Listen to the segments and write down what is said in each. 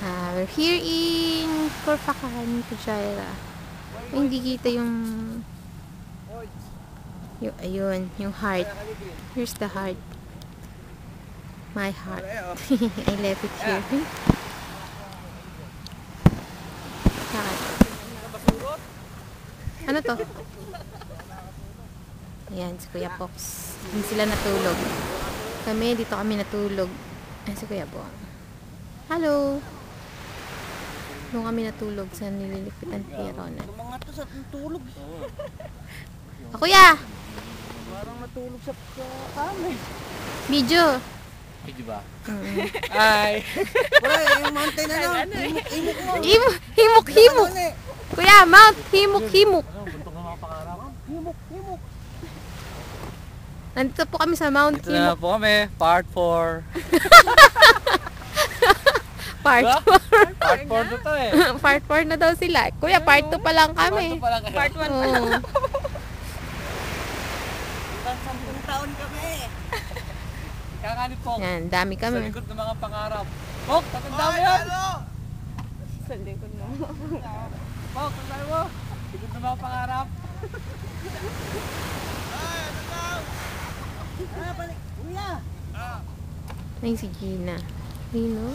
We're here in Corfacan, Pujaira. Hindi kita yung ayun, yung heart. Here's the heart. My heart. I left it here. Bakit? Ano to? Ayan, si Kuya Pox. Hindi sila natulog. Dito kami natulog. Ayan si Kuya Bong. Hello! Doon kami natulog sa nililipitan Pironan. Mga to sa tulog. Kuya! Parang natulog sa kami. Video! Video ba? Ay! Wala, yung mountain na lang. Himok mo. Himok! Kuya, Mount Himok! Buntok na mga pangarap. Himok. Nandito po kami sa Mount Ito na Himok. po kami, part 4. Part Part 4 na to eh. 4. Part 4 na daw sila. Kuya, part 2 pa lang kami. Part 2 pa lang kayo. Part 1 pa lang. Hanggang 10 taon kami. Kakanip po. Yan, dami Sa kami. likod ng mga pangarap. Pok, tatanda mo yan! Sa likod mo. Pok, tatanda mo! Likod ng mga pangarap. Balik. Kuya! Ay, si Gina. Ayun.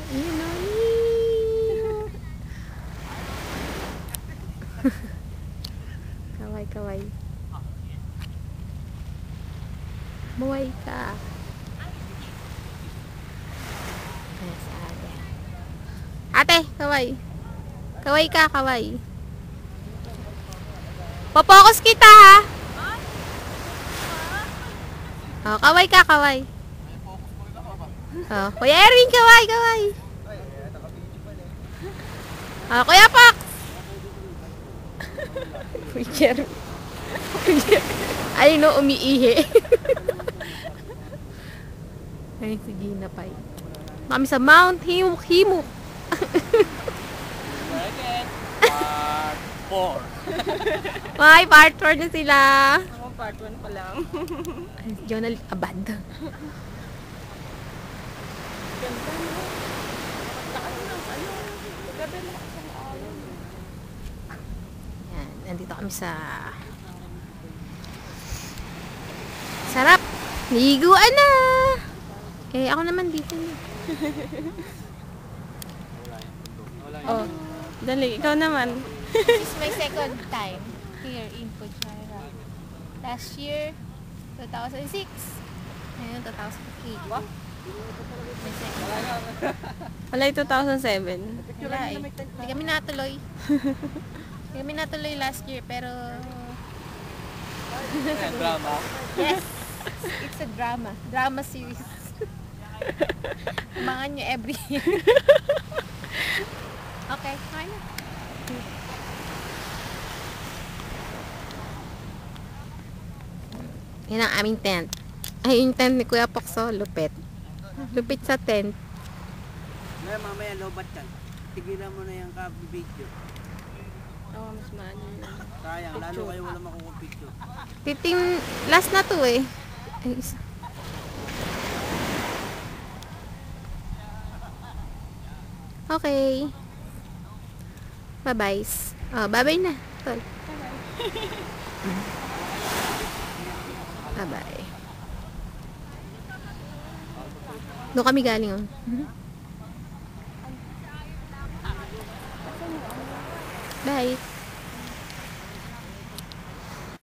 Kaway. Maway ka. Yes, ate, kaway. Kaway ka, kaway. Popokus kita, ha? Oh, kaway ka, kaway. Oh, Kuya Erwin, kaway. Oh, Kuya Fox. Kuya Erwin. Ay, no, umiihi. Ay, si Gina pa. Kami sa Mount Himok. Again, part 4. Ay, part 4 na sila. Ako part 1 pa lang. Ay, si Jonal abad. Ganda mo. Laka lang. Gabi mo sa araw. Yan, nandito kami sa sarap. Liguan na. Eh, ako naman dito na. Oh, dali. Ikaw naman. This is my second time here in Pujaira. Last year, 2006. Ngayon, 2008. My second time. Wala 2007. Wala eh. Hindi kami natuloy. Hindi kami natuloy last year, pero Drama. yes, it's a drama. Drama series. Abangan nyo every year. Okay, fine. Yan ang aming tent. Ay, yung tent ni Kuya Pokso, lupit. Lupit sa tent. Ngayon mamaya lobat yan. Tigilan mo na yung video. Oo, mas maano yun. Sayang, lalo kayo wala makukuha picture. Last na to eh. Ay, isa. Okay. Bye-bye. Bye-bye na. Tol. Bye-bye. Doon kami galing, oh. Bye.